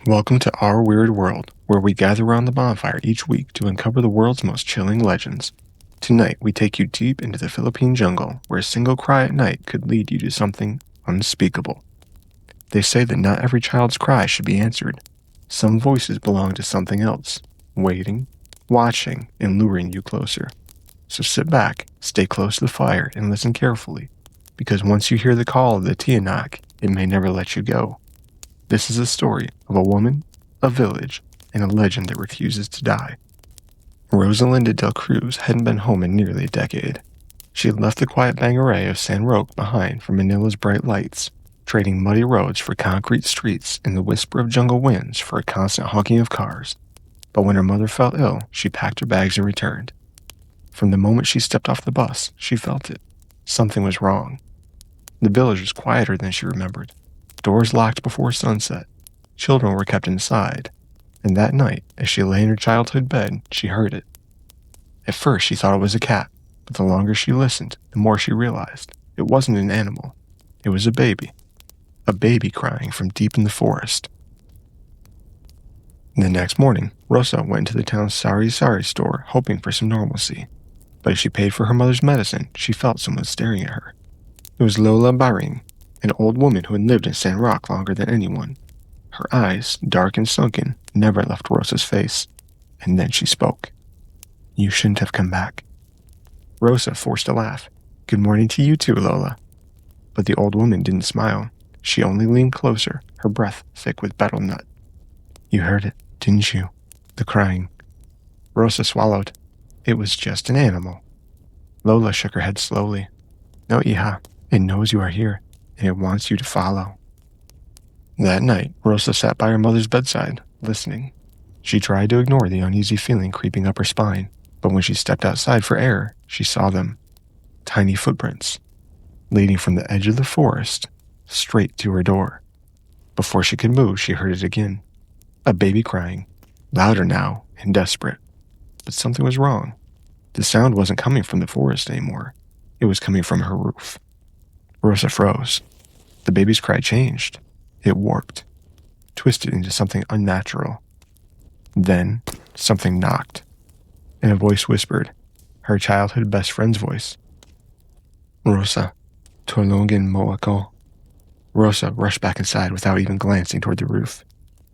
Welcome to our weird world, where we gather around the bonfire each week to uncover the world's most chilling legends. Tonight, we take you deep into the Philippine jungle, where a single cry at night could lead you to something unspeakable. They say that not every child's cry should be answered. Some voices belong to something else, waiting, watching, and luring you closer. So sit back, stay close to the fire, and listen carefully, because once you hear the call of the Tiyanak, it may never let you go. This is a story of a woman, a village, and a legend that refuses to die. Rosalinda del Cruz hadn't been home in nearly a decade. She had left the quiet Bangaree of San Roque behind for Manila's bright lights, trading muddy roads for concrete streets and the whisper of jungle winds for a constant honking of cars. But when her mother fell ill, she packed her bags and returned. From the moment she stepped off the bus, she felt it. Something was wrong. The village was quieter than she remembered. Doors locked before sunset. Children were kept inside. And that night, as she lay in her childhood bed, she heard it. At first, she thought it was a cat, but the longer she listened, the more she realized it wasn't an animal. It was a baby. A baby crying from deep in the forest. The next morning, Rosa went to the town's sari-sari store, hoping for some normalcy. But as she paid for her mother's medicine, she felt someone staring at her. It was Lola Baring, an old woman who had lived in San Roque longer than anyone. Her eyes, dark and sunken, never left Rosa's face. And then she spoke. "You shouldn't have come back." Rosa forced a laugh. "Good morning to you too, Lola." But the old woman didn't smile. She only leaned closer, her breath thick with betel nut. "You heard it, didn't you? The crying." Rosa swallowed. "It was just an animal." Lola shook her head slowly. "No, hija, it knows you are here, and it wants you to follow." That night, Rosa sat by her mother's bedside, listening. She tried to ignore the uneasy feeling creeping up her spine, but when she stepped outside for air, she saw them. Tiny footprints, leading from the edge of the forest, straight to her door. Before she could move, she heard it again. A baby crying, louder now and desperate. But something was wrong. The sound wasn't coming from the forest anymore. It was coming from her roof. Rosa froze. The baby's cry changed. It warped, twisted into something unnatural. Then, something knocked, and a voice whispered, her childhood best friend's voice. "Rosa, tulungan mo ako." Rosa rushed back inside without even glancing toward the roof.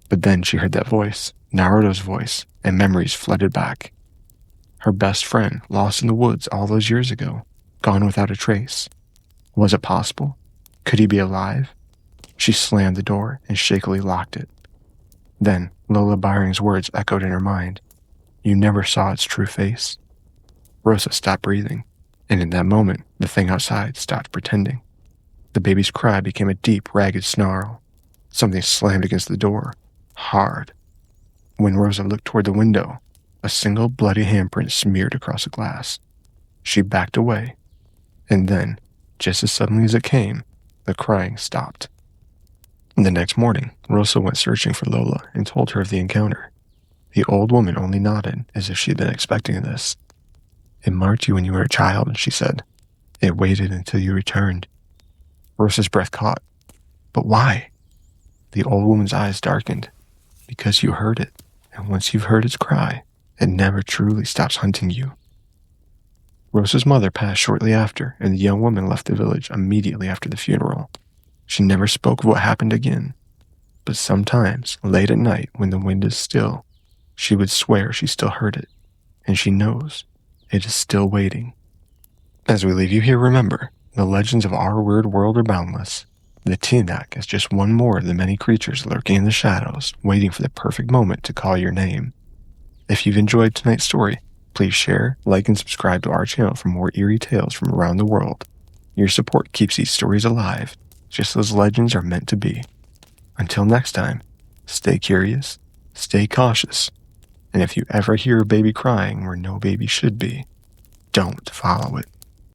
But then she heard that voice, Naruto's voice, and memories flooded back. Her best friend, lost in the woods all those years ago, gone without a trace. Was it possible? Could he be alive? She slammed the door and shakily locked it. Then Lola Baring's words echoed in her mind. "You never saw its true face." Rosa stopped breathing, and in that moment, the thing outside stopped pretending. The baby's cry became a deep, ragged snarl. Something slammed against the door, hard. When Rosa looked toward the window, a single bloody handprint smeared across the glass. She backed away, and then, just as suddenly as it came, the crying stopped. The next morning, Rosa went searching for Lola and told her of the encounter. The old woman only nodded, as if she had been expecting this. "It marked you when you were a child," she said. "It waited until you returned." Rosa's breath caught. "But why?" The old woman's eyes darkened. "Because you heard it, and once you've heard its cry, it never truly stops hunting you." Rosa's mother passed shortly after, and the young woman left the village immediately after the funeral. She never spoke of what happened again, but sometimes, late at night when the wind is still, she would swear she still heard it, and she knows it is still waiting. As we leave you here, remember, the legends of our weird world are boundless. The Tiyanak is just one more of the many creatures lurking in the shadows, waiting for the perfect moment to call your name. If you've enjoyed tonight's story, please share, like, and subscribe to our channel for more eerie tales from around the world. Your support keeps these stories alive, just as legends are meant to be. Until next time, stay curious, stay cautious, and if you ever hear a baby crying where no baby should be, don't follow it.